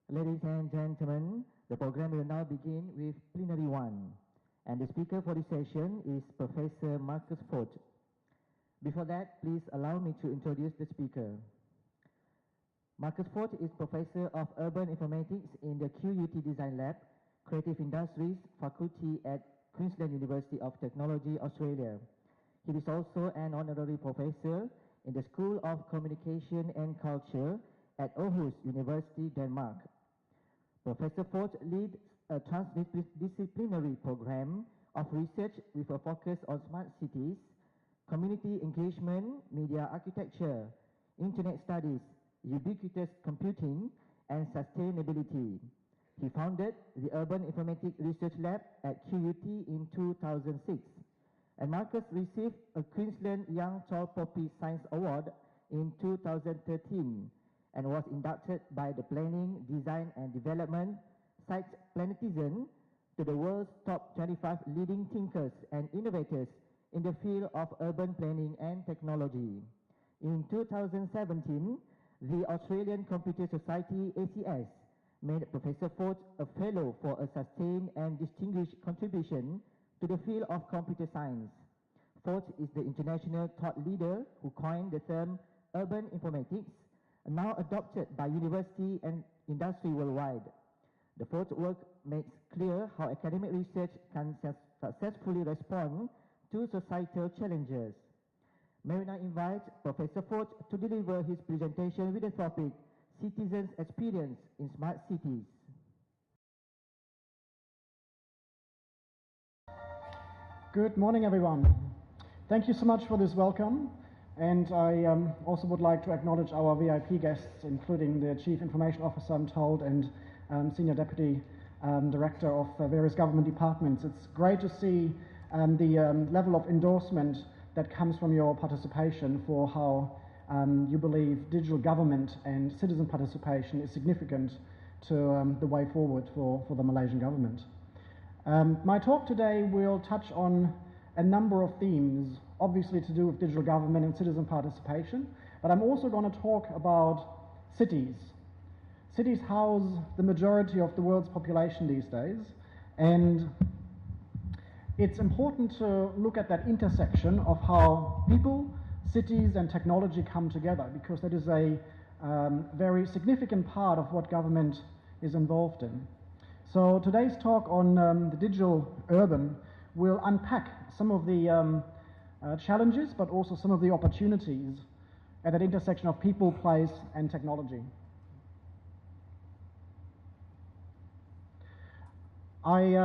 Ladies and gentlemen, the program will now begin with Plenary 1. And the speaker for this session is Professor Marcus Foth. Before that, please allow me to introduce the speaker. Marcus Foth is Professor of Urban Informatics in the QUT Design Lab, Creative Industries Faculty at Queensland University of Technology, Australia. He is also an honorary professor in the School of Communication and Culture at Aarhus University, Denmark. Professor Foth leads a transdisciplinary program of research with a focus on smart cities, community engagement, media architecture, internet studies, ubiquitous computing, and sustainability. He founded the Urban Informatics Research Lab at QUT in 2006. And Marcus received a Queensland Young Tall Poppy Science Award in 2013 and was inducted by the Planning, Design and Development Sites Planetizen to the world's top 25 leading thinkers and innovators in the field of urban planning and technology. In 2017, the Australian Computer Society ACS made Professor Foth a fellow for a sustained and distinguished contribution to the field of computer science. Foth is the international thought leader who coined the term urban informatics, now adopted by university and industry worldwide. The Foth work makes clear how academic research can successfully respond to societal challenges. May we now invite Professor Foth to deliver his presentation with the topic Citizens' Experience in Smart Cities. Good morning, everyone. Thank you so much for this welcome. And I also would like to acknowledge our VIP guests, including the Chief Information Officer, I'm told, and Senior Deputy Director of various government departments. It's great to see the level of endorsement that comes from your participation for how you believe digital government and citizen participation is significant to the way forward for the Malaysian government. My talk today will touch on a number of themes, obviously to do with digital government and citizen participation, but I'm also going to talk about cities. Cities house the majority of the world's population these days, and it's important to look at that intersection of how people, cities and technology come together, because that is a very significant part of what government is involved in. So today's talk on the digital urban will unpack some of the challenges, but also some of the opportunities at that intersection of people, place and technology. I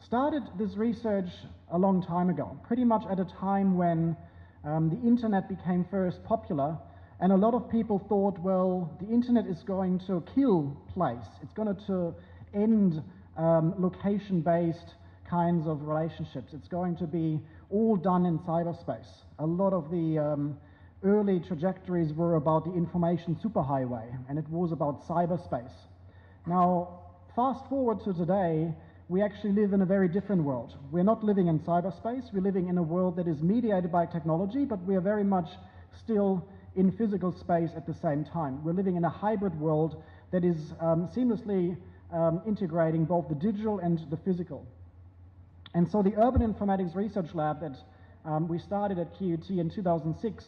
started this research a long time ago, pretty much at a time when the internet became first popular, and a lot of people thought, well, the internet is going to kill place. It's going to end location-based kinds of relationships. It's going to be all done in cyberspace. A lot of the early trajectories were about the information superhighway, and it was about cyberspace. Now, fast forward to today, we actually live in a very different world. We're not living in cyberspace, we're living in a world that is mediated by technology, but we are very much still in physical space at the same time. We're living in a hybrid world that is seamlessly integrating both the digital and the physical. And so the Urban Informatics Research Lab that we started at QUT in 2006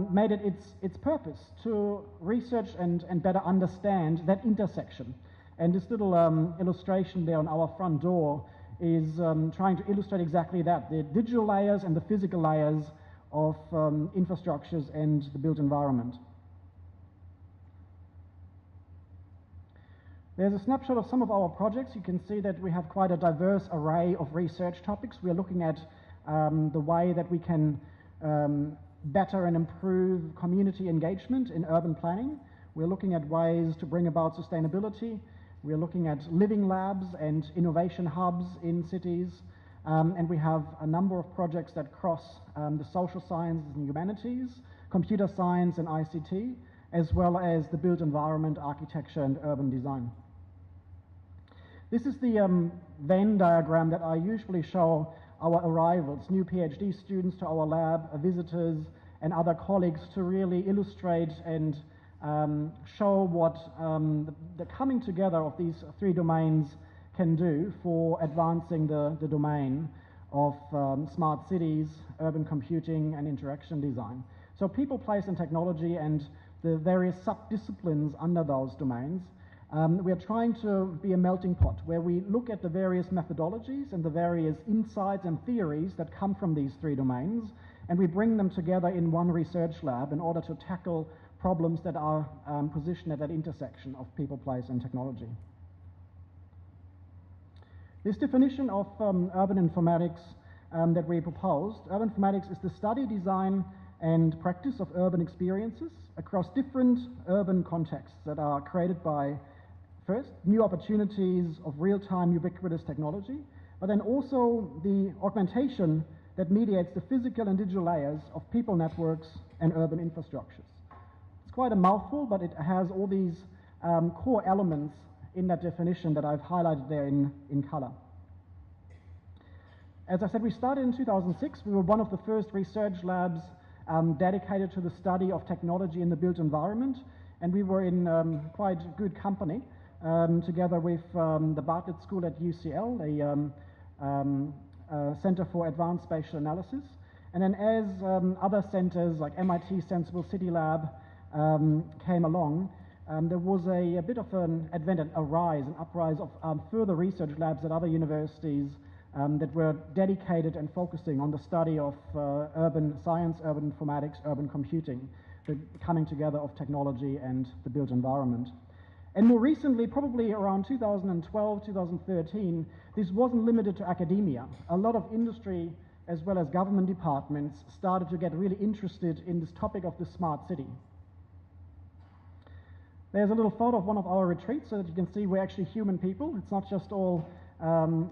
made it its purpose to research and better understand that intersection. And this little illustration there on our front door is trying to illustrate exactly that, the digital layers and the physical layers of infrastructures and the built environment. There's a snapshot of some of our projects. You can see that we have quite a diverse array of research topics. We're looking at the way that we can better and improve community engagement in urban planning. We're looking at ways to bring about sustainability. We're looking at living labs and innovation hubs in cities. And we have a number of projects that cross the social sciences and humanities, computer science and ICT, as well as the built environment, architecture and urban design. This is the Venn diagram that I usually show our arrivals, new PhD students to our lab, visitors and other colleagues, to really illustrate and show what the coming together of these three domains can do for advancing the domain of smart cities, urban computing, and interaction design. So people, place, and technology, and the various sub-disciplines under those domains. We are trying to be a melting pot where we look at the various methodologies and the various insights and theories that come from these three domains, and we bring them together in one research lab in order to tackle problems that are positioned at that intersection of people, place, and technology. This definition of urban informatics that we proposed, urban informatics is the study, design, and practice of urban experiences across different urban contexts that are created by, first, new opportunities of real-time ubiquitous technology, but then also the augmentation that mediates the physical and digital layers of people networks and urban infrastructures. It's quite a mouthful, but it has all these core elements in that definition that I've highlighted there in color. As I said, we started in 2006. We were one of the first research labs dedicated to the study of technology in the built environment, and we were in quite good company together with the Bartlett School at UCL, a Center for Advanced Spatial Analysis, and then as other centers like MIT Sensible City Lab came along, there was a bit of an uprise of further research labs at other universities that were dedicated and focusing on the study of urban science, urban informatics, urban computing, the coming together of technology and the built environment. And more recently, probably around 2012, 2013, this wasn't limited to academia. A lot of industry as well as government departments started to get really interested in this topic of the smart city. There's a little photo of one of our retreats so that you can see we're actually human people. It's not just all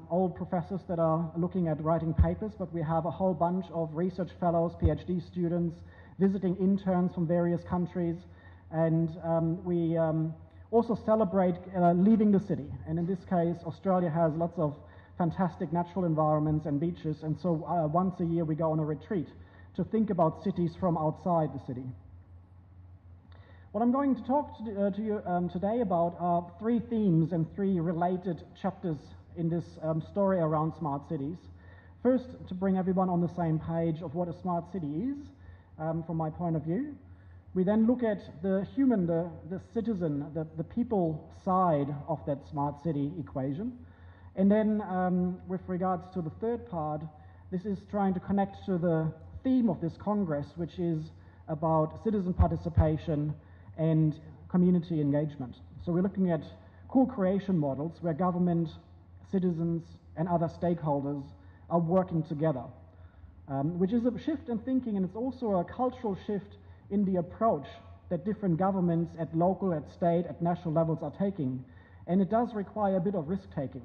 old professors that are looking at writing papers, but we have a whole bunch of research fellows, PhD students, visiting interns from various countries, and we also celebrate leaving the city. And in this case, Australia has lots of fantastic natural environments and beaches, and so once a year we go on a retreat to think about cities from outside the city. What I'm going to talk to you today about are three themes and three related chapters in this story around smart cities. First, to bring everyone on the same page of what a smart city is, from my point of view. We then look at the human, the citizen, the people side of that smart city equation. And then with regards to the third part, this is trying to connect to the theme of this Congress, which is about citizen participation and community engagement. So we're looking at co-creation models where government, citizens, and other stakeholders are working together, which is a shift in thinking, and it's also a cultural shift in the approach that different governments at local, at state, at national levels are taking. And it does require a bit of risk-taking.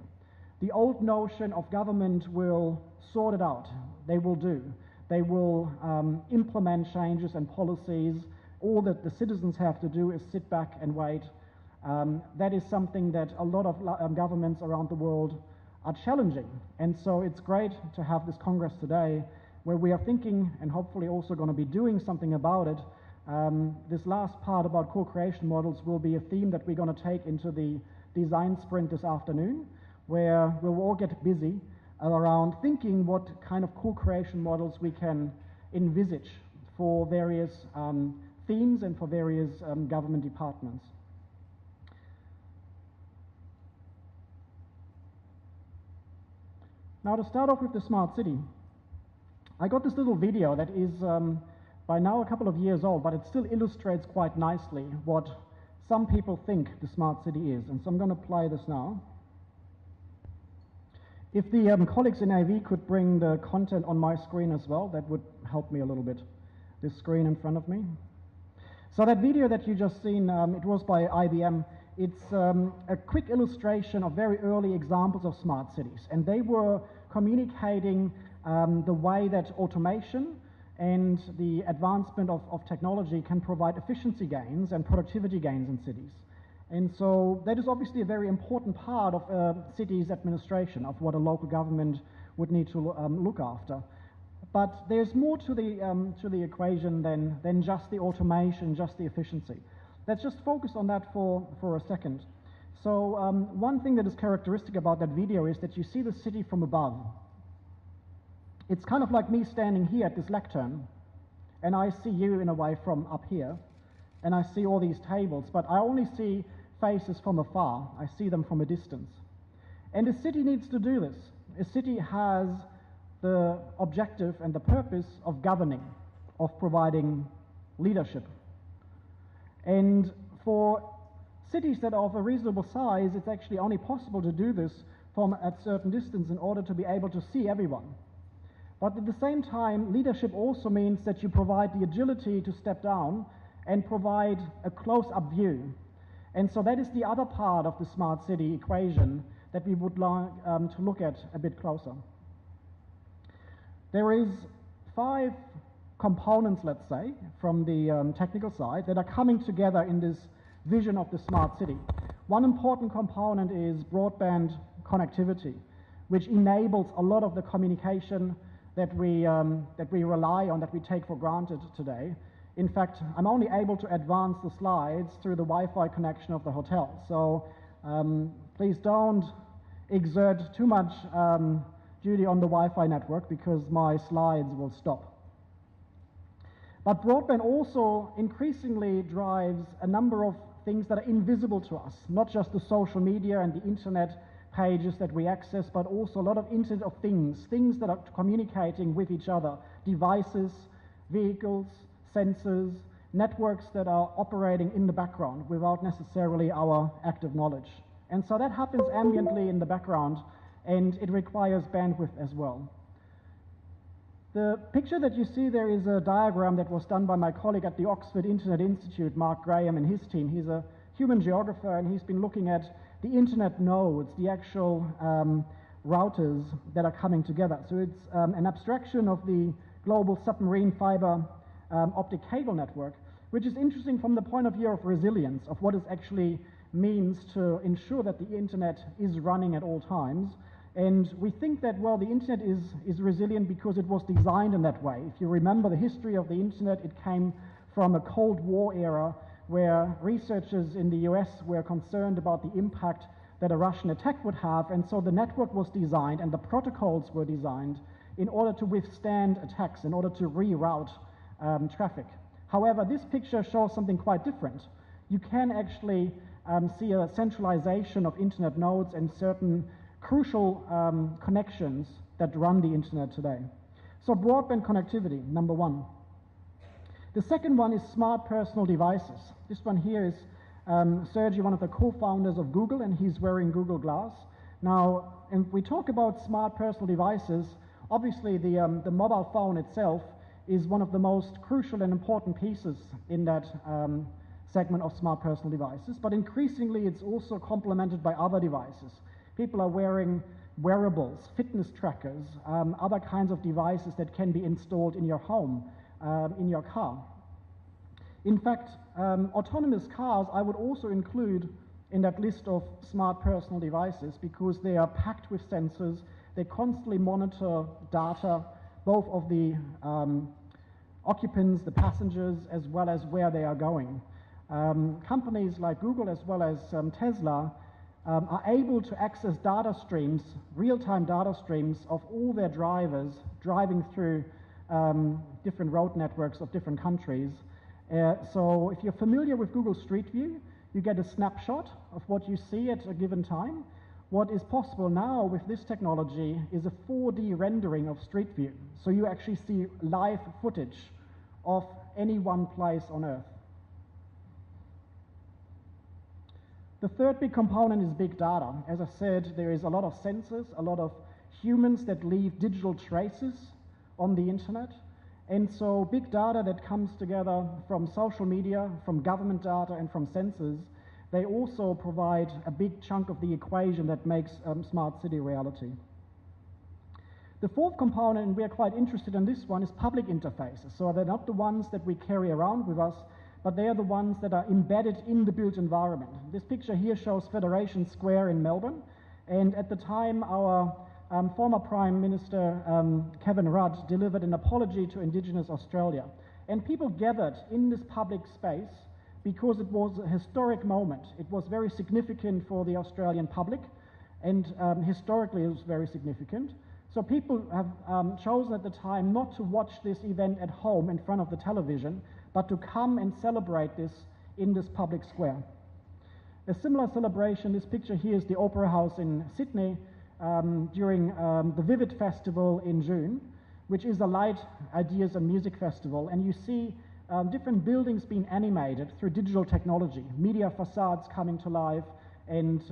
The old notion of government will sort it out. They will do. They will implement changes and policies. All that the citizens have to do is sit back and wait. That is something that a lot of governments around the world are challenging. And so it's great to have this Congress today where we are thinking and hopefully also going to be doing something about it. This last part about co-creation models will be a theme that we're going to take into the design sprint this afternoon, where we'll all get busy around thinking what kind of co-creation models we can envisage for various themes and for various government departments. Now, to start off with the smart city, I got this little video that is by now a couple of years old, but it still illustrates quite nicely what some people think the smart city is. And so I'm going to play this now. If the colleagues in AV could bring the content on my screen as well, that would help me a little bit. This screen in front of me. So that video that you just seen, it was by IBM. It's a quick illustration of very early examples of smart cities. And they were communicating the way that automation and the advancement of technology can provide efficiency gains and productivity gains in cities. And so that is obviously a very important part of a city's administration, of what a local government would need to look after. But there's more to the equation than just the automation, just the efficiency. Let's just focus on that for a second. So one thing that is characteristic about that video is that you see the city from above. It's kind of like me standing here at this lectern, and I see you in a way from up here, and I see all these tables, but I only see faces from afar. I see them from a distance. And a city needs to do this. A city has the objective and the purpose of governing, of providing leadership. And for cities that are of a reasonable size, it's actually only possible to do this from a certain distance in order to be able to see everyone. But at the same time, leadership also means that you provide the agility to step down and provide a close-up view. And so that is the other part of the smart city equation that we would like to look at a bit closer. There is 5 components, let's say, from the technical side that are coming together in this vision of the smart city. One important component is broadband connectivity, which enables a lot of the communication that we rely on, that we take for granted today. In fact, I'm only able to advance the slides through the Wi-Fi connection of the hotel. So please don't exert too much duty on the Wi-Fi network because my slides will stop. But broadband also increasingly drives a number of things that are invisible to us, not just the social media and the internet pages that we access, but also a lot of Internet of Things, things that are communicating with each other, devices, vehicles, sensors, networks that are operating in the background without necessarily our active knowledge. And so that happens ambiently in the background, and it requires bandwidth as well. The picture that you see there is a diagram that was done by my colleague at the Oxford Internet Institute, Mark Graham, and his team. He's a human geographer, and he's been looking at the internet nodes, the actual routers that are coming together. So it's an abstraction of the global submarine fiber optic cable network, which is interesting from the point of view of resilience, of what it actually means to ensure that the internet is running at all times. And we think that, well, the internet is resilient because it was designed in that way. If you remember the history of the internet, it came from a Cold War era where researchers in the US were concerned about the impact that a Russian attack would have, and so the network was designed and the protocols were designed in order to withstand attacks, in order to reroute traffic. However, this picture shows something quite different. You can actually see a centralization of internet nodes and certain crucial connections that run the internet today. So broadband connectivity, number one. The second one is smart personal devices. This one here is Sergey, one of the co-founders of Google, and he's wearing Google Glass. Now, if we talk about smart personal devices, obviously the mobile phone itself is one of the most crucial and important pieces in that segment of smart personal devices, but increasingly it's also complemented by other devices. People are wearing wearables, fitness trackers, other kinds of devices that can be installed in your home, in your car. In fact, autonomous cars I would also include in that list of smart personal devices because they are packed with sensors. They constantly monitor data, both of the occupants, the passengers, as well as where they are going. Companies like Google as well as Tesla are able to access data streams, real-time data streams of all their drivers driving through different road networks of different countries. So if you're familiar with Google Street View, you get a snapshot of what you see at a given time. What is possible now with this technology is a 4D rendering of Street View. So you actually see live footage of any one place on Earth. The third big component is big data. As I said, there is a lot of sensors, a lot of humans that leave digital traces on the internet. And so big data that comes together from social media, from government data, and from sensors, they also provide a big chunk of the equation that makes smart city reality. The fourth component, and we are quite interested in this one, is public interfaces. So they're not the ones that we carry around with us, but they are the ones that are embedded in the built environment. This picture here shows Federation Square in Melbourne, and at the time our former Prime Minister Kevin Rudd delivered an apology to Indigenous Australia. And people gathered in this public space because it was a historic moment. It was very significant for the Australian public, and historically it was very significant. So people have chosen at the time not to watch this event at home in front of the television, but to come and celebrate this in this public square. A similar celebration, this picture here is the Opera House in Sydney during the Vivid Festival in June, which is a light, ideas and music festival, and you see different buildings being animated through digital technology, media facades coming to life, and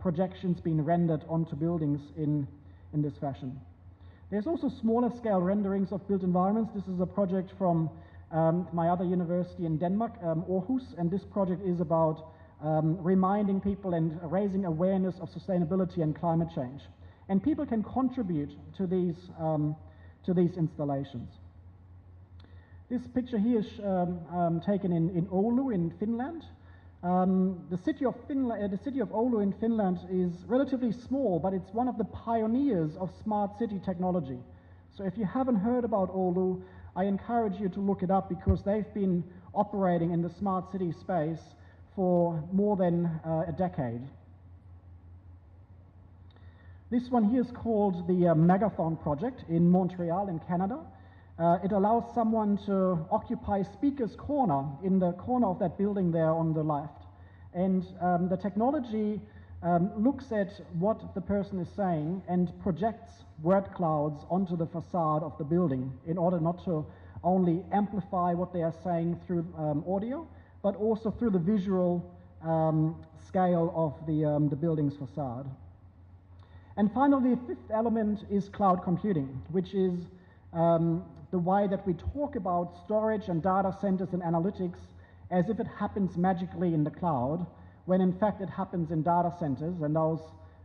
projections being rendered onto buildings in this fashion. There's also smaller scale renderings of built environments. This is a project from my other university in Denmark, Aarhus, and this project is about reminding people and raising awareness of sustainability and climate change. And people can contribute to these installations. This picture here is taken in Oulu in Finland. The city of Oulu in Finland is relatively small, but it's one of the pioneers of smart city technology. So if you haven't heard about Oulu, I encourage you to look it up, because they've been operating in the smart city space for more than a decade. This one here is called the Megaphone project in Montreal in Canada. It allows someone to occupy speaker's corner in the corner of that building there on the left. And the technology looks at what the person is saying and projects word clouds onto the facade of the building in order not to only amplify what they are saying through audio, but also through the visual scale of the building's facade. And finally, the fifth element is cloud computing, which is the way that we talk about storage and data centers and analytics as if it happens magically in the cloud, when in fact it happens in data centers, and those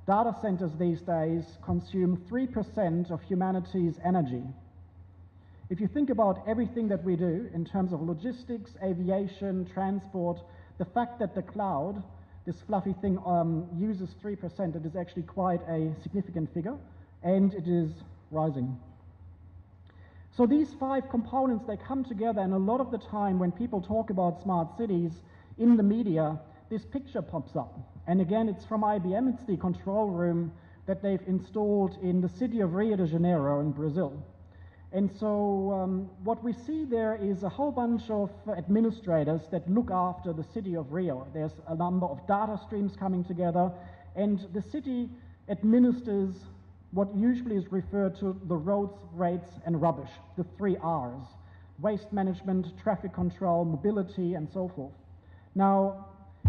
data centers these days consume 3% of humanity's energy. If you think about everything that we do in terms of logistics, aviation, transport, the fact that the cloud, this fluffy thing, uses 3%, it is actually quite a significant figure, and it is rising. So these five components, they come together, and a lot of the time when people talk about smart cities in the media, this picture pops up. And again, it's from IBM, it's the control room that they've installed in the city of Rio de Janeiro in Brazil. And so what we see there is a whole bunch of administrators that look after the city of Rio. There's a number of data streams coming together, and the city administers what usually is referred to the roads, rates, and rubbish, the 3 R's: waste management, traffic control, mobility, and so forth. Now,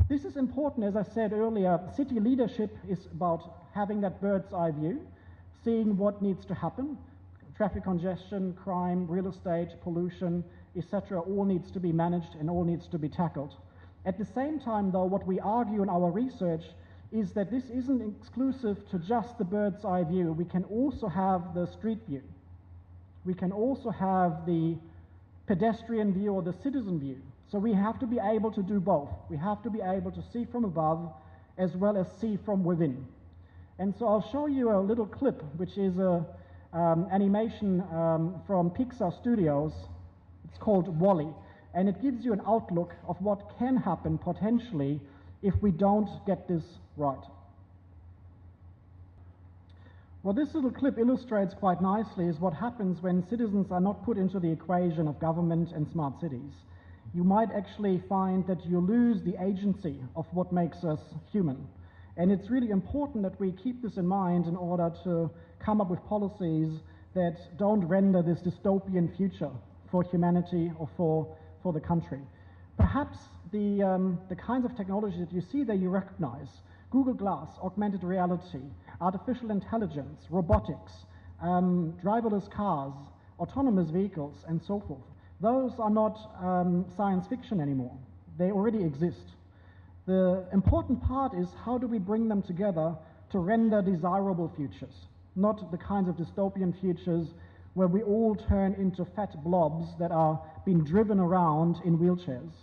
this is important. As I said earlier, city leadership is about having that bird's eye view, seeing what needs to happen. Traffic congestion, crime, real estate, pollution, etc., all needs to be managed and all needs to be tackled. At the same time, though, what we argue in our research is that this isn't exclusive to just the bird's eye view. We can also have the street view. We can also have the pedestrian view or the citizen view. So we have to be able to do both. We have to be able to see from above as well as see from within. And so I'll show you a little clip, which is a animation from Pixar Studios. It's called WALL-E, and it gives you an outlook of what can happen potentially if we don't get this right. What this little clip illustrates quite nicely is what happens when citizens are not put into the equation of government and smart cities. You might actually find that you lose the agency of what makes us human. And it's really important that we keep this in mind in order to come up with policies that don't render this dystopian future for humanity or for the country. Perhaps the kinds of technology that you see there you recognize: Google Glass, augmented reality, artificial intelligence, robotics, driverless cars, autonomous vehicles, and so forth. Those are not science fiction anymore. They already exist. The important part is how do we bring them together to render desirable futures, not the kinds of dystopian futures where we all turn into fat blobs that are being driven around in wheelchairs.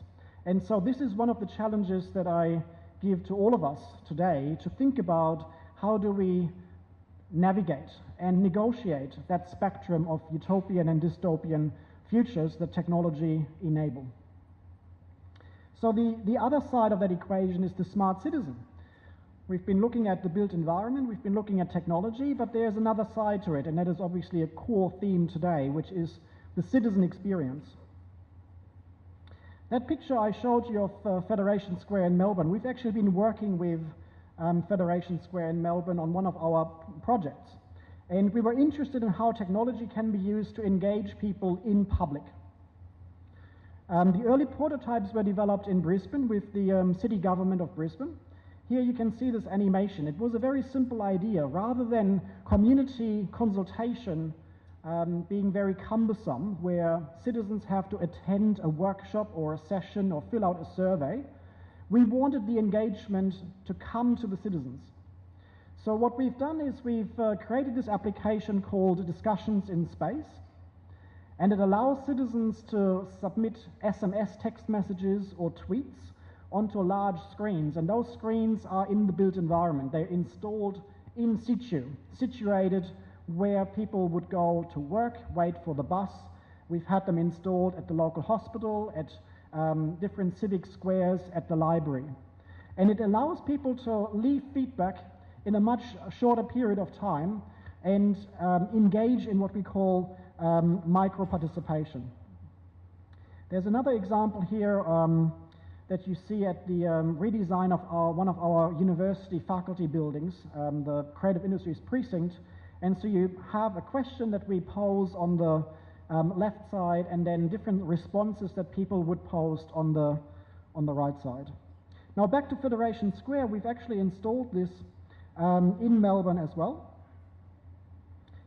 And so this is one of the challenges that I give to all of us today, to think about how do we navigate and negotiate that spectrum of utopian and dystopian futures that technology enable. So the other side of that equation is the smart citizen. We've been looking at the built environment, we've been looking at technology, but there's another side to it, and that is obviously a core theme today, which is the citizen experience. That picture I showed you of Federation Square in Melbourne, we've actually been working with Federation Square in Melbourne on one of our projects. And we were interested in how technology can be used to engage people in public. The early prototypes were developed in Brisbane with the city government of Brisbane. Here you can see this animation. It was a very simple idea. Rather than community consultation being very cumbersome, where citizens have to attend a workshop or a session or fill out a survey, we wanted the engagement to come to the citizens. So what we've done is we've created this application called Discussions in Space, and it allows citizens to submit SMS text messages or tweets onto large screens, and those screens are in the built environment. They're installed in situ, situated where people would go to work, wait for the bus. We've had them installed at the local hospital, at different civic squares, at the library. And it allows people to leave feedback in a much shorter period of time and engage in what we call micro-participation. There's another example here that you see at the redesign of one of our university faculty buildings, the Creative Industries Precinct. And so you have a question that we pose on the left side, and then different responses that people would post on the right side. Now back to Federation Square, we've actually installed this in Melbourne as well.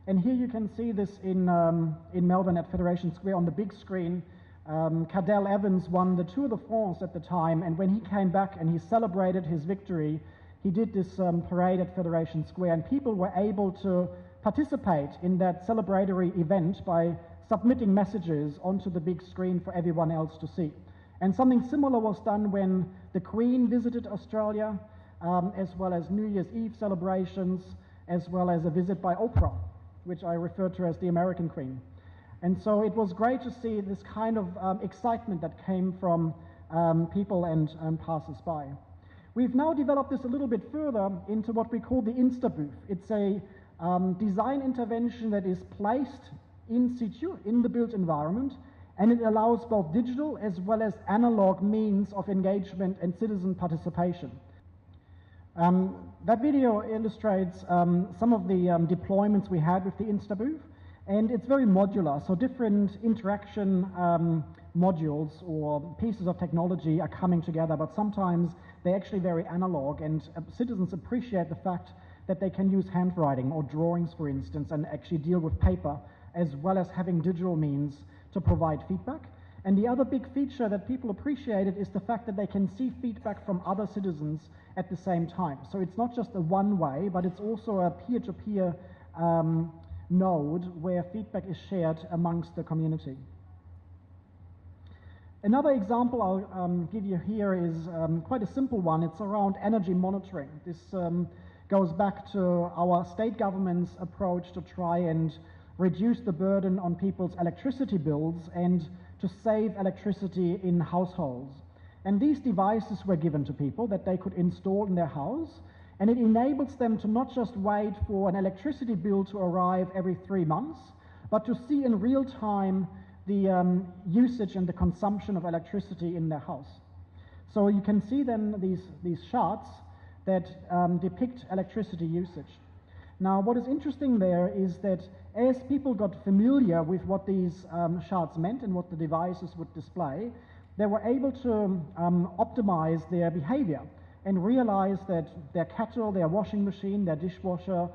And here you can see this in Melbourne at Federation Square on the big screen. Cadell Evans won the Tour de France at the time, and when he came back and he celebrated his victory, he did this parade at Federation Square, and people were able to participate in that celebratory event by submitting messages onto the big screen for everyone else to see. And something similar was done when the Queen visited Australia, as well as New Year's Eve celebrations, as well as a visit by Oprah, which I refer to as the American Queen. And so it was great to see this kind of excitement that came from people and passers-by. We've now developed this a little bit further into what we call the Instabooth. It's a design intervention that is placed in situ, in the built environment, and it allows both digital as well as analog means of engagement and citizen participation. That video illustrates some of the deployments we had with the Instabooth, and it's very modular, so different interaction modules or pieces of technology are coming together, but sometimes they're actually very analog, and citizens appreciate the fact that they can use handwriting or drawings, for instance, and actually deal with paper, as well as having digital means to provide feedback. And the other big feature that people appreciated is the fact that they can see feedback from other citizens at the same time. So it's not just a one-way, but it's also a peer-to-peer node where feedback is shared amongst the community. Another example I'll give you here is quite a simple one. It's around energy monitoring. This goes back to our state government's approach to try and reduce the burden on people's electricity bills and to save electricity in households. And these devices were given to people that they could install in their house, and it enables them to not just wait for an electricity bill to arrive every 3 months, but to see in real time the usage and the consumption of electricity in their house. So you can see then these charts that depict electricity usage. Now, what is interesting there is that as people got familiar with what these charts meant and what the devices would display, they were able to optimize their behavior and realize that their kettle, their washing machine, their dishwasher,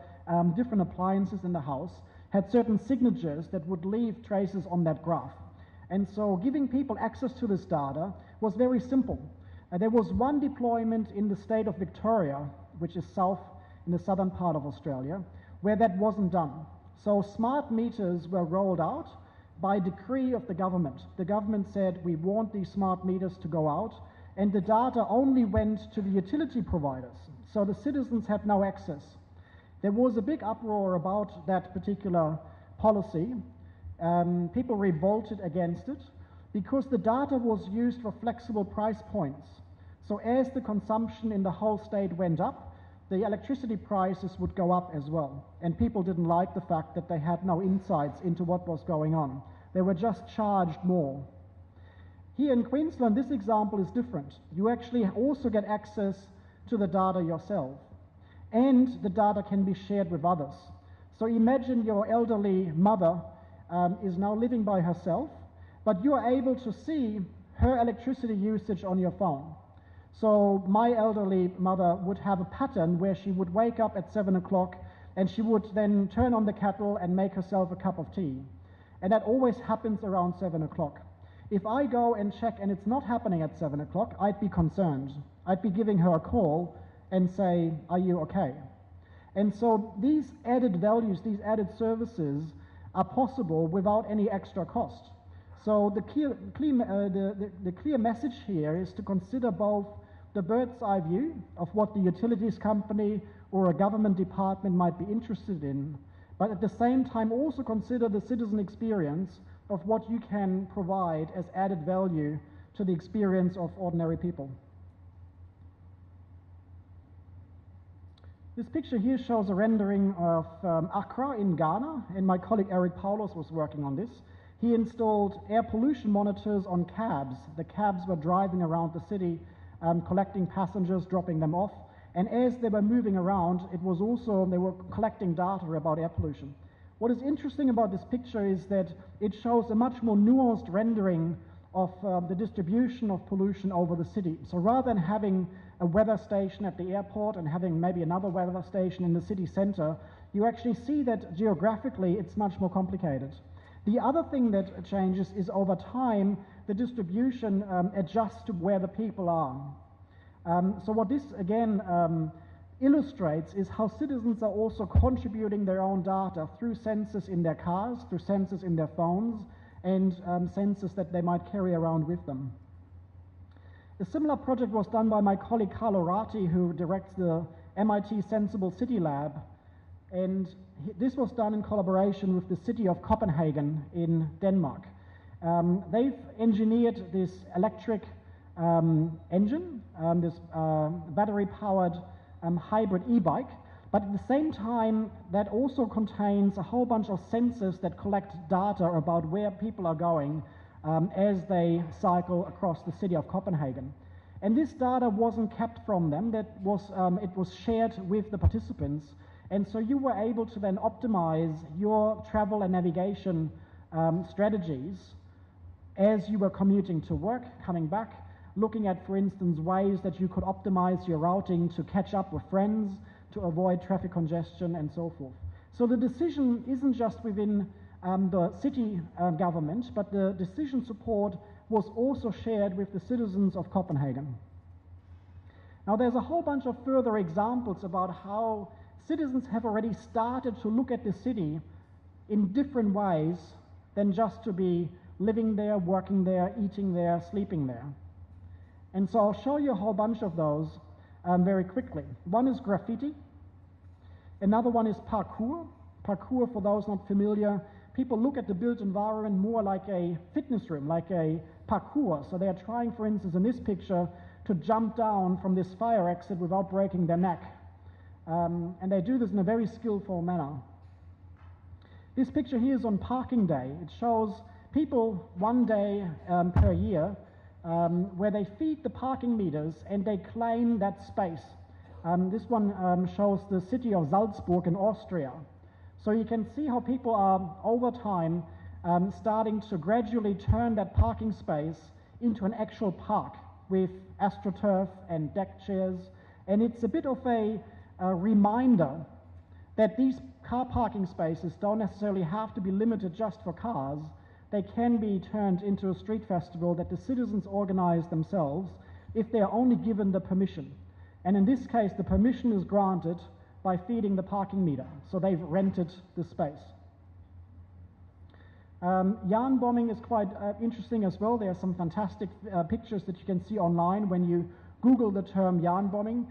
different appliances in the house had certain signatures that would leave traces on that graph. And so giving people access to this data was very simple. There was one deployment in the state of Victoria, which is in the southern part of Australia, where that wasn't done. So smart meters were rolled out by decree of the government. The government said, we want these smart meters to go out, and the data only went to the utility providers. So the citizens had no access. There was a big uproar about that particular policy. People revolted against it, because the data was used for flexible price points. So as the consumption in the whole state went up, the electricity prices would go up as well. And people didn't like the fact that they had no insights into what was going on. They were just charged more. Here in Queensland, this example is different. You actually also get access to the data yourself, and the data can be shared with others. So imagine your elderly mother is now living by herself, but you are able to see her electricity usage on your phone. So my elderly mother would have a pattern where she would wake up at 7 o'clock and she would then turn on the kettle and make herself a cup of tea. And that always happens around 7 o'clock. If I go and check and it's not happening at 7 o'clock, I'd be concerned. I'd be giving her a call and say, are you okay? And so these added values, these added services are possible without any extra cost. So the clear message here is to consider both the bird's eye view of what the utilities company or a government department might be interested in, but at the same time also consider the citizen experience of what you can provide as added value to the experience of ordinary people. This picture here shows a rendering of Accra in Ghana, and my colleague Eric Paulos was working on this. He installed air pollution monitors on cabs. The cabs were driving around the city, collecting passengers, dropping them off, and as they were moving around, they were collecting data about air pollution. What is interesting about this picture is that it shows a much more nuanced rendering of the distribution of pollution over the city. So rather than having a weather station at the airport and having maybe another weather station in the city center, you actually see that geographically it's much more complicated. The other thing that changes is over time, the distribution adjusts to where the people are. So what this again illustrates is how citizens are also contributing their own data through sensors in their cars, through sensors in their phones, and sensors that they might carry around with them. A similar project was done by my colleague Carlo Ratti, who directs the MIT Sensible City Lab, and this was done in collaboration with the city of Copenhagen in Denmark. They've engineered this electric engine, this battery-powered hybrid e-bike, but at the same time that also contains a whole bunch of sensors that collect data about where people are going as they cycle across the city of Copenhagen. And this data wasn't kept from them, it was shared with the participants, and so you were able to then optimize your travel and navigation strategies as you were commuting to work, coming back, looking at, for instance, ways that you could optimize your routing to catch up with friends, to avoid traffic congestion, and so forth. So the decision isn't just within the city government, but the decision support was also shared with the citizens of Copenhagen. Now there's a whole bunch of further examples about how citizens have already started to look at the city in different ways than just to be living there, working there, eating there, sleeping there. And so I'll show you a whole bunch of those very quickly. One is graffiti. Another one is parkour. Parkour, for those not familiar, people look at the built environment more like a fitness room, like a parkour. So they are trying, for instance, in this picture, to jump down from this fire exit without breaking their neck. And they do this in a very skillful manner. This picture here is on parking day. It shows people one day per year where they feed the parking meters and they claim that space. This one shows the city of Salzburg in Austria. So you can see how people are, over time, starting to gradually turn that parking space into an actual park with astroturf and deck chairs. And it's a bit of a reminder that these car parking spaces don't necessarily have to be limited just for cars. They can be turned into a street festival that the citizens organize themselves if they are only given the permission. And in this case, the permission is granted by feeding the parking meter. So they've rented the space. Yarn bombing is quite interesting as well. There are some fantastic pictures that you can see online when you Google the term yarn bombing.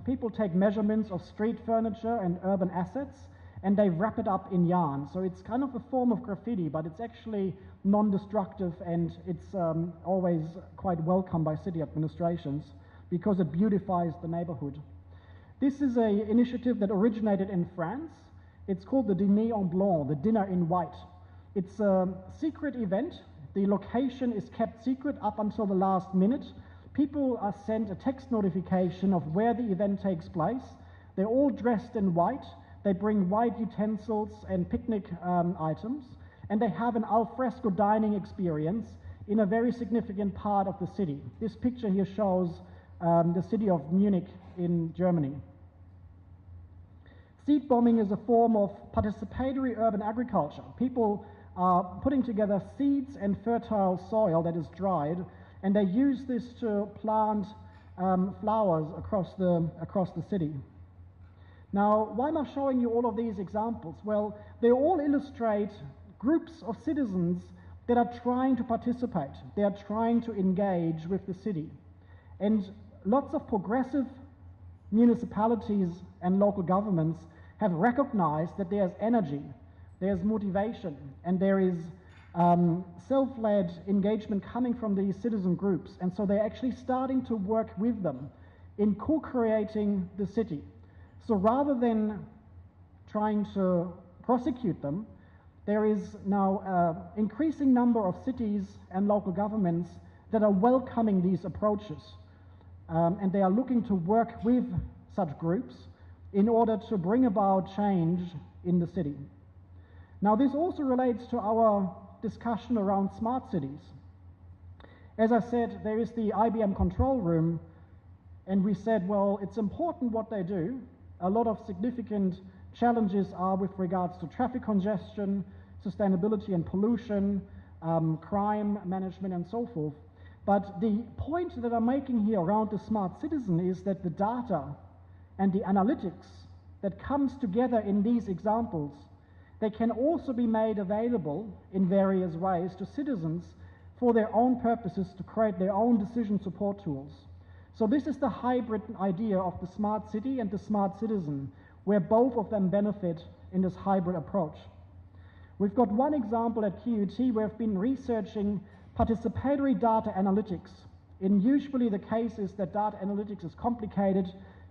People take measurements of street furniture and urban assets, and they wrap it up in yarn. So it's kind of a form of graffiti, but it's actually non-destructive, and it's always quite welcome by city administrations because it beautifies the neighborhood. This is an initiative that originated in France. It's called the Dîner en Blanc, the dinner in white. It's a secret event. The location is kept secret up until the last minute. People are sent a text notification of where the event takes place. They're all dressed in white. They bring white utensils and picnic items, and they have an alfresco dining experience in a very significant part of the city. This picture here shows the city of Munich in Germany. Seed bombing is a form of participatory urban agriculture. People are putting together seeds and fertile soil that is dried, and they use this to plant flowers across the city. Now, why am I showing you all of these examples? Well, they all illustrate groups of citizens that are trying to participate. They are trying to engage with the city. And lots of progressive municipalities and local governments have recognized that there's energy, there's motivation, and there is self-led engagement coming from these citizen groups. And so they're actually starting to work with them in co-creating the city. So rather than trying to prosecute them, there is now an increasing number of cities and local governments that are welcoming these approaches. And they are looking to work with such groups in order to bring about change in the city. Now, this also relates to our discussion around smart cities. As I said, there is the IBM control room, and we said, well, it's important what they do. A lot of significant challenges are with regards to traffic congestion, sustainability and pollution, crime management, and so forth. But the point that I'm making here around the smart citizen is that the data and the analytics that comes together in these examples, they can also be made available in various ways to citizens for their own purposes, to create their own decision support tools. So this is the hybrid idea of the smart city and the smart citizen, where both of them benefit in this hybrid approach. We've got one example at QUT where we've been researching participatory data analytics. And usually the case is that data analytics is complicated.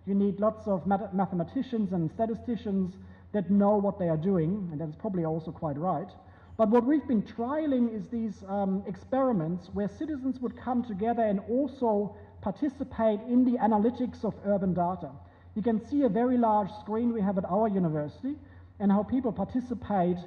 You need lots of mathematicians and statisticians that know what they are doing, and that's probably also quite right. But what we've been trialing is these experiments where citizens would come together and also participate in the analytics of urban data. You can see a very large screen we have at our university and how people participate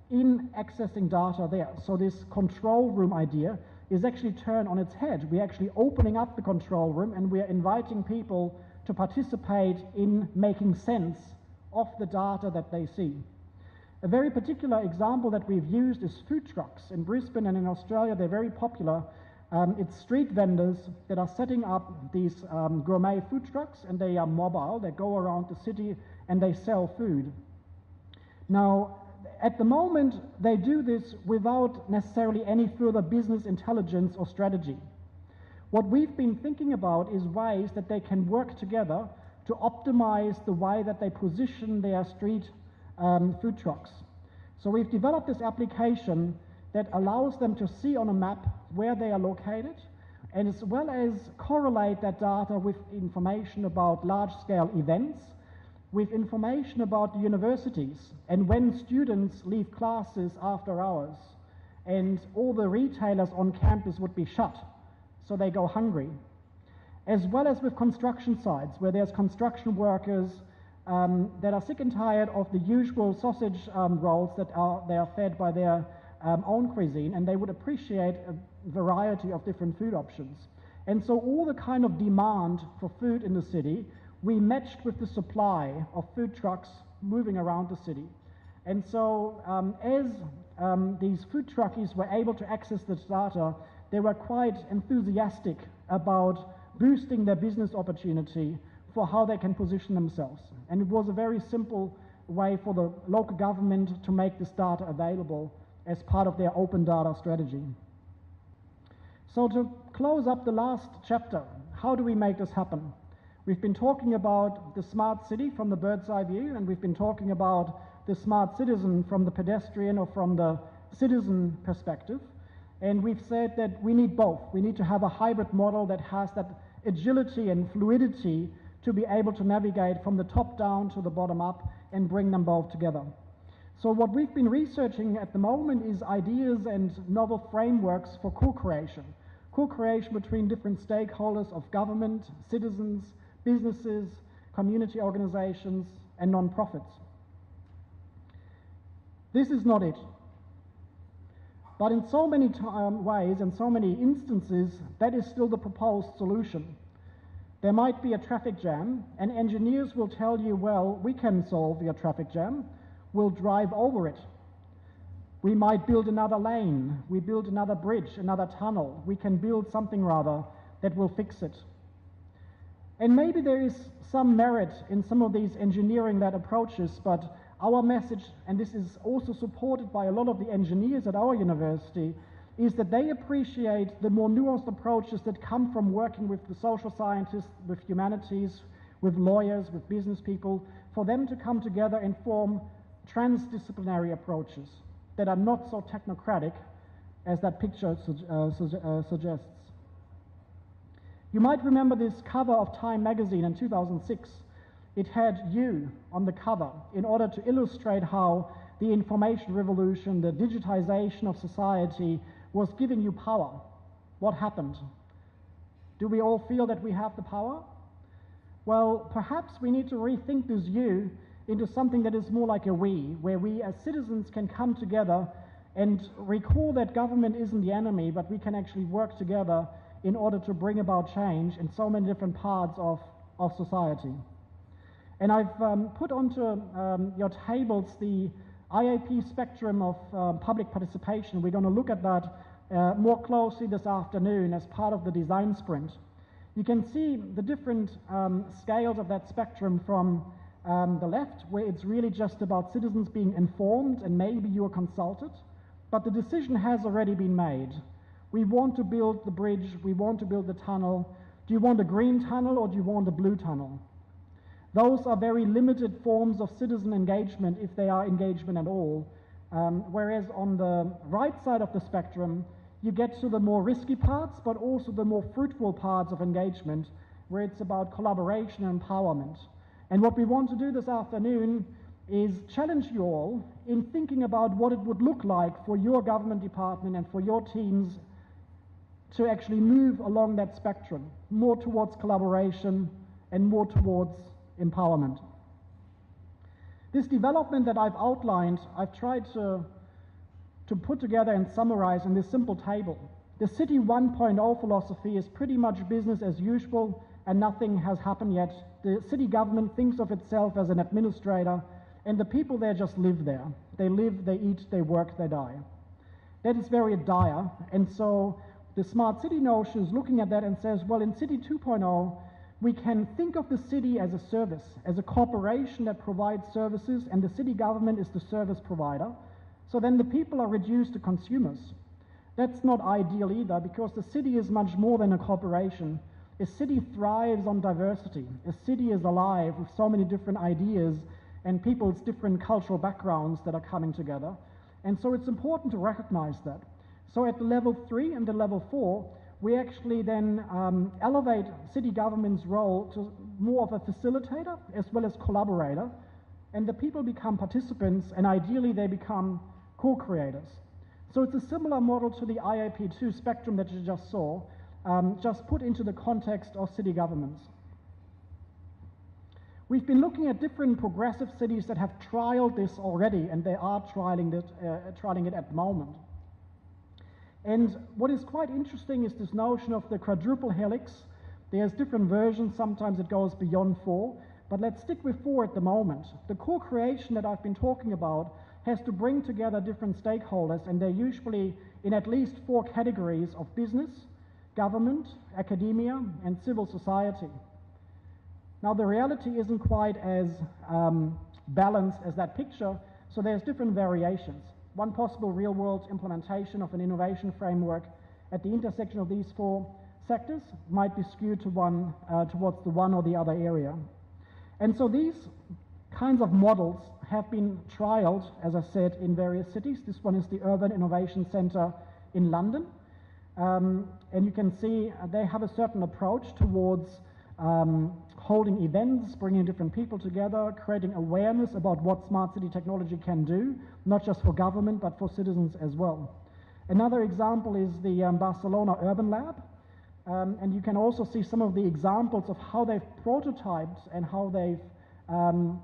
in accessing data there. So this control room idea is actually turned on its head. We're actually opening up the control room and we're inviting people to participate in making sense of the data that they see. A very particular example that we've used is food trucks. In Brisbane and in Australia, they're very popular. It's street vendors that are setting up these gourmet food trucks, and they are mobile. They go around the city and they sell food. Now, at the moment, they do this without necessarily any further business intelligence or strategy. What we've been thinking about is ways that they can work together to optimize the way that they position their street food trucks. So we've developed this application that allows them to see on a map where they are located, and as well as correlate that data with information about large-scale events, with information about the universities, and when students leave classes after hours, and all the retailers on campus would be shut, so they go hungry. As well as with construction sites, where there's construction workers that are sick and tired of the usual sausage rolls that they are fed by their own cuisine, and they would appreciate a variety of different food options. And so all the kind of demand for food in the city, we matched with the supply of food trucks moving around the city. And so as these food truckies were able to access this data, they were quite enthusiastic about boosting their business opportunity for how they can position themselves. And it was a very simple way for the local government to make this data available as part of their open data strategy. So to close up the last chapter, how do we make this happen? We've been talking about the smart city from the bird's eye view, and we've been talking about the smart citizen from the pedestrian or from the citizen perspective. And we've said that we need both. We need to have a hybrid model that has that agility and fluidity to be able to navigate from the top down to the bottom up and bring them both together. So what we've been researching at the moment is ideas and novel frameworks for co-creation. Co-creation between different stakeholders of government, citizens, businesses, community organizations, and non-profits. This is not it. But in so many ways and so many instances, that is still the proposed solution. There might be a traffic jam, and engineers will tell you, well, we can solve your traffic jam. We'll drive over it. We might build another lane. We build another bridge, another tunnel. We can build something rather that will fix it. And maybe there is some merit in some of these engineering-led approaches, but our message, and this is also supported by a lot of the engineers at our university, is that they appreciate the more nuanced approaches that come from working with the social scientists, with humanities, with lawyers, with business people, for them to come together and form transdisciplinary approaches that are not so technocratic as that picture suggests. You might remember this cover of Time magazine in 2006. It had you on the cover in order to illustrate how the information revolution, the digitization of society was giving you power. What happened? Do we all feel that we have the power? Well, perhaps we need to rethink this you into something that is more like a we, where we as citizens can come together and recall that government isn't the enemy, but we can actually work together in order to bring about change in so many different parts of society. And I've put onto your tables the IAP spectrum of public participation. We're going to look at that more closely this afternoon as part of the design sprint. You can see the different scales of that spectrum from the left, where it's really just about citizens being informed and maybe you're consulted, but the decision has already been made. We want to build the bridge, we want to build the tunnel. Do you want a green tunnel or do you want a blue tunnel? Those are very limited forms of citizen engagement, if they are engagement at all. Whereas on the right side of the spectrum, you get to the more risky parts, but also the more fruitful parts of engagement, where it's about collaboration and empowerment. And what we want to do this afternoon is challenge you all in thinking about what it would look like for your government department and for your teams to actually move along that spectrum, more towards collaboration and more towards empowerment. This development that I've outlined, I've tried to put together and summarize in this simple table. The City 1.0 philosophy is pretty much business as usual and nothing has happened yet. The city government thinks of itself as an administrator and the people there just live there. They live, they eat, they work, they die. That is very dire, and so the smart city notion is looking at that and says, well, in City 2.0, we can think of the city as a service, as a corporation that provides services, and the city government is the service provider. So then the people are reduced to consumers. That's not ideal either, because the city is much more than a corporation. A city thrives on diversity. A city is alive with so many different ideas and people's different cultural backgrounds that are coming together. And so it's important to recognize that. So at the level 3 and the level 4, we actually then elevate city government's role to more of a facilitator as well as collaborator, and the people become participants, and ideally they become co-creators. So it's a similar model to the IAP2 spectrum that you just saw, just put into the context of city governments. We've been looking at different progressive cities that have trialed this already, and they are trialing it at the moment. And what is quite interesting is this notion of the quadruple helix. There's different versions, sometimes it goes beyond 4, but let's stick with 4 at the moment. The co-creation that I've been talking about has to bring together different stakeholders, and they're usually in at least 4 categories of business, government, academia, and civil society. Now the reality isn't quite as balanced as that picture, so there's different variations. One possible real-world implementation of an innovation framework at the intersection of these 4 sectors might be skewed to towards the one or the other area. And so these kinds of models have been trialed, as I said, in various cities. This one is the Urban Innovation Centre in London. And you can see they have a certain approach towards holding events, bringing different people together, creating awareness about what smart city technology can do, not just for government, but for citizens as well. Another example is the Barcelona Urban Lab. And you can also see some of the examples of how they've prototyped and how they've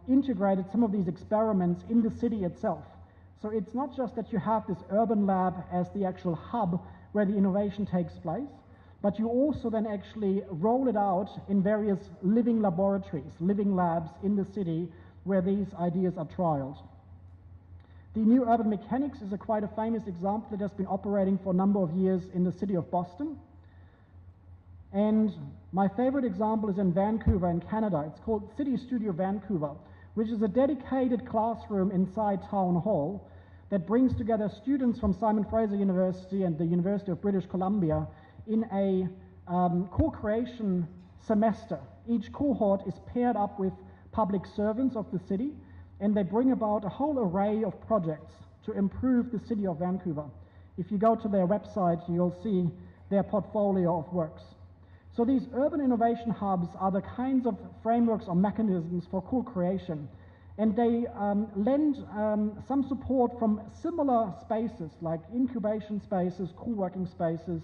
integrated some of these experiments in the city itself. So it's not just that you have this urban lab as the actual hub where the innovation takes place, but you also then actually roll it out in various living laboratories, living labs in the city where these ideas are trialed. The new urban mechanics is quite a famous example that has been operating for a number of years in the city of Boston. And my favorite example is in Vancouver in Canada. It's called City Studio Vancouver, which is a dedicated classroom inside Town Hall that brings together students from Simon Fraser University and the University of British Columbia in a co-creation semester. Each cohort is paired up with public servants of the city, and they bring about a whole array of projects to improve the city of Vancouver. If you go to their website, you'll see their portfolio of works. So these urban innovation hubs are the kinds of frameworks or mechanisms for co-creation, and they lend some support from similar spaces like incubation spaces, co-working spaces,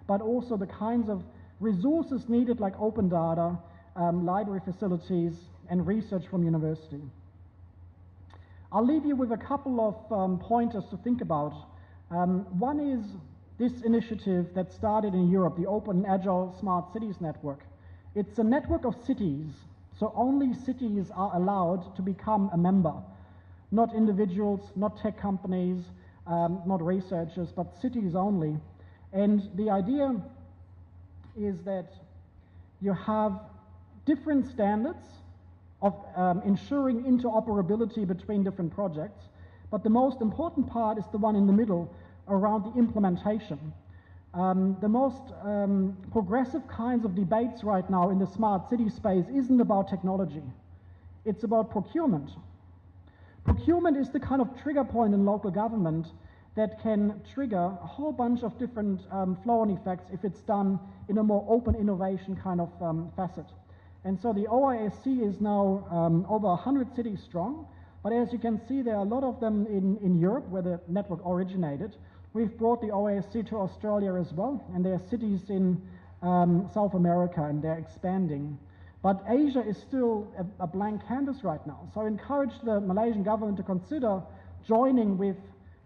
but also the kinds of resources needed like open data, library facilities, and research from university. I'll leave you with a couple of pointers to think about. One is this initiative that started in Europe, the Open Agile Smart Cities Network. It's a network of cities, so only cities are allowed to become a member. Not individuals, not tech companies, not researchers, but cities only. And the idea is that you have different standards of ensuring interoperability between different projects, but the most important part is the one in the middle, around the implementation. The most progressive kinds of debates right now in the smart city space isn't about technology. It's about procurement. Procurement is the kind of trigger point in local government that can trigger a whole bunch of different flow-on effects if it's done in a more open innovation kind of facet. And so the OISC is now over 100 cities strong, but as you can see, there are a lot of them in Europe where the network originated. We've brought the OISC to Australia as well, and there are cities in South America, and they're expanding. But Asia is still a blank canvas right now. So I encourage the Malaysian government to consider joining with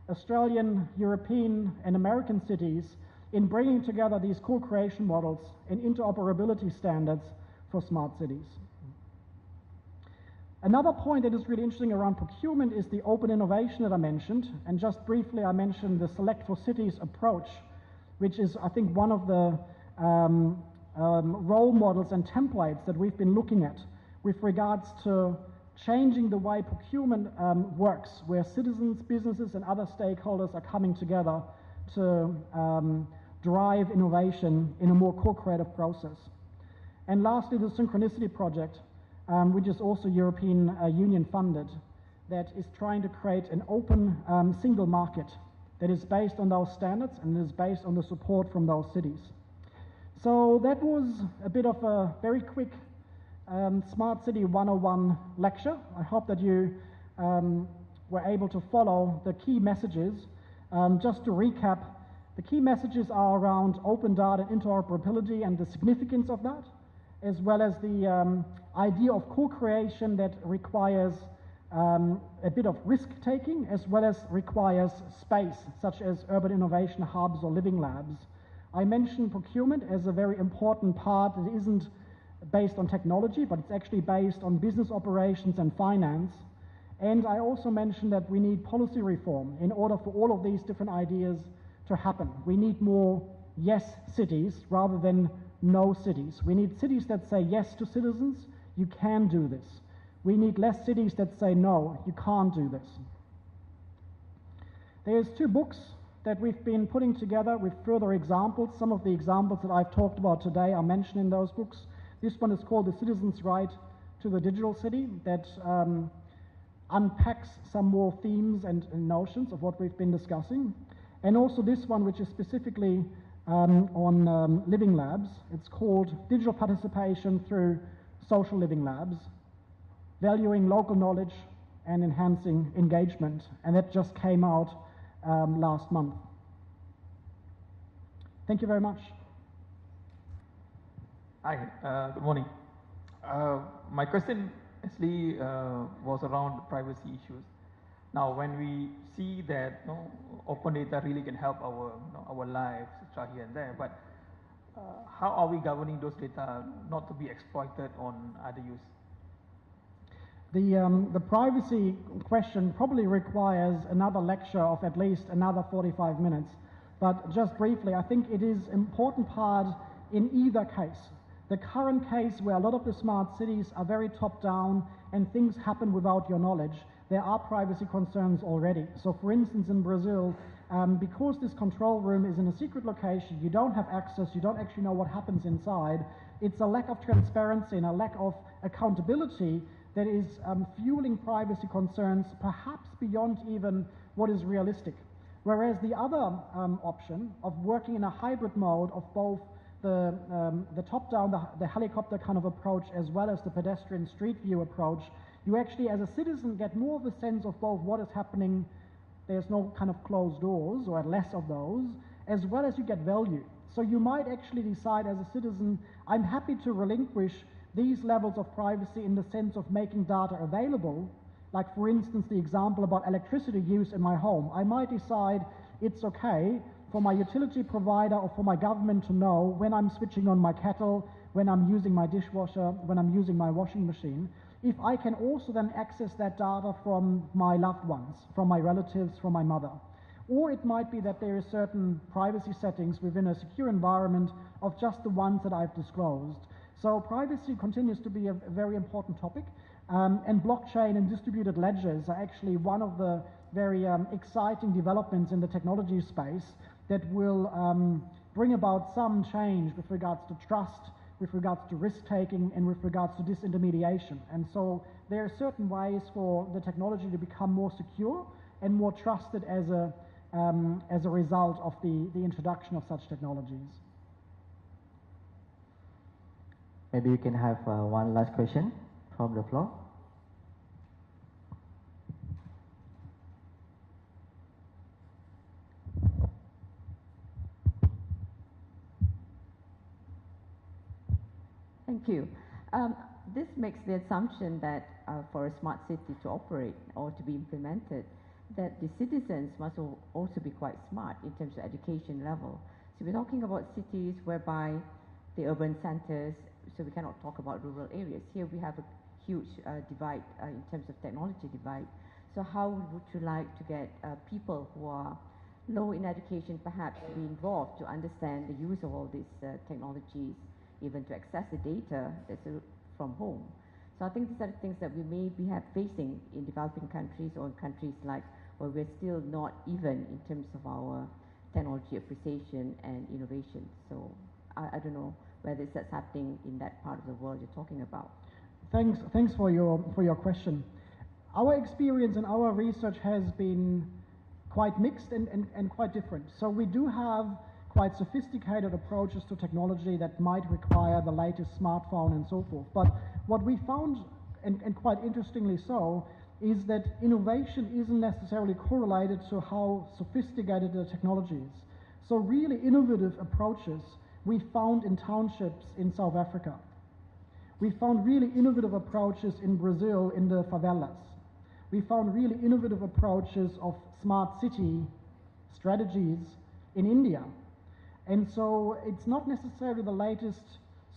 Australian, European, and American cities in bringing together these co-creation models and interoperability standards for smart cities. Another point that is really interesting around procurement is the open innovation that I mentioned. And just briefly, I mentioned the Select for Cities approach, which is, I think, one of the role models and templates that we've been looking at with regards to changing the way procurement works, where citizens, businesses, and other stakeholders are coming together to drive innovation in a more co-creative process. And lastly, the Synchronicity project, which is also European Union funded, that is trying to create an open single market that is based on those standards and is based on the support from those cities. So that was a bit of a very quick Smart City 101 lecture. I hope that you were able to follow the key messages. Just to recap, the key messages are around open data and interoperability and the significance of that, as well as the idea of co-creation that requires a bit of risk-taking, as well as requires space, such as urban innovation hubs or living labs. I mentioned procurement as a very important part. It isn't based on technology, but it's actually based on business operations and finance. And I also mentioned that we need policy reform in order for all of these different ideas to happen. We need more yes cities rather than no cities. We need cities that say yes to citizens, you can do this. We need less cities that say no, you can't do this. There's 2 books that we've been putting together with further examples. Some of the examples that I've talked about today are mentioned in those books. This one is called The Citizen's Right to the Digital City, that unpacks some more themes and notions of what we've been discussing. And also this one, which is specifically on living labs. It's called Digital Participation Through Social Living Labs, Valuing Local Knowledge and Enhancing Engagement. And that just came out last month. Thank you very much. Hi, good morning. My question actually was around privacy issues. Now, when we see that open data really can help our lives, etc., here and there, but how are we governing those data not to be exploited on other use? The privacy question probably requires another lecture of at least another 45 minutes. But just briefly, I think it is an important part in either case. The current case where a lot of the smart cities are very top-down and things happen without your knowledge, there are privacy concerns already. So for instance, in Brazil, because this control room is in a secret location, you don't have access, you don't actually know what happens inside, it's a lack of transparency and a lack of accountability that is fueling privacy concerns, perhaps beyond even what is realistic. Whereas the other option of working in a hybrid mode of both the top-down, the helicopter kind of approach, as well as the pedestrian street view approach, you actually, as a citizen, get more of a sense of both what is happening, there's no kind of closed doors, or less of those, as well as you get value. So you might actually decide as a citizen, I'm happy to relinquish these levels of privacy in the sense of making data available, like for instance the example about electricity use in my home. I might decide it's okay for my utility provider or for my government to know when I'm switching on my kettle, when I'm using my dishwasher, when I'm using my washing machine, if I can also then access that data from my loved ones, from my relatives, from my mother. Or it might be that there are certain privacy settings within a secure environment of just the ones that I've disclosed. So privacy continues to be a very important topic, and blockchain and distributed ledgers are actually one of the very exciting developments in the technology space that will bring about some change with regards to trust, with regards to risk-taking, and with regards to disintermediation. And so there are certain ways for the technology to become more secure and more trusted as a result of the introduction of such technologies. Maybe you can have one last question from the floor. Thank you. This makes the assumption that for a smart city to operate or to be implemented, that the citizens must also be quite smart in terms of education level. So we're talking about cities whereby the urban centers, so we cannot talk about rural areas. Here we have a huge divide in terms of technology divide. So how would you like to get people who are low in education perhaps to be involved to understand the use of all these technologies, even to access the data that's from home? So I think these are the things that we may be facing in developing countries or in countries like where we're still not even in terms of our technology appreciation and innovation. So I don't know whether that's happening in that part of the world you're talking about. Thanks for your question. Our experience and our research has been quite mixed and quite different. So we do have quite sophisticated approaches to technology that might require the latest smartphone and so forth. But what we found, and quite interestingly so, is that innovation isn't necessarily correlated to how sophisticated the technology is. So really innovative approaches we found in townships in South Africa. We found really innovative approaches in Brazil in the favelas. We found really innovative approaches of smart city strategies in India. And so it's not necessarily the latest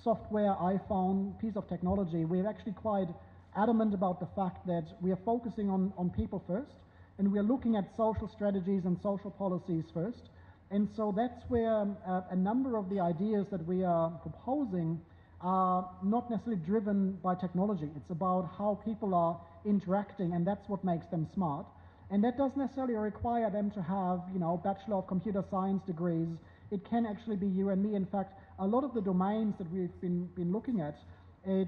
software iPhone piece of technology. We're actually quite adamant about the fact that we are focusing on people first, and we are looking at social strategies and social policies first. And so that's where a number of the ideas that we are proposing are not necessarily driven by technology. It's about how people are interacting, and that's what makes them smart. And that doesn't necessarily require them to have, Bachelor of Computer Science degrees. It can actually be you and me. In fact, a lot of the domains that we've been looking at It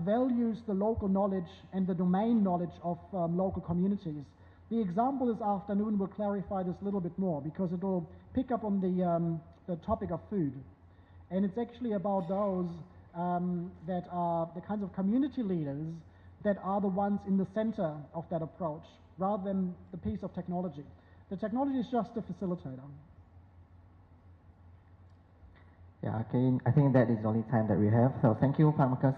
values the local knowledge and the domain knowledge of local communities. The example this afternoon will clarify this a little bit more because it will pick up on the topic of food. And it's actually about those that are the kinds of community leaders that are the ones in the center of that approach, rather than the piece of technology. The technology is just a facilitator. Yeah, okay. I think that is the only time that we have. So thank you, Marcus.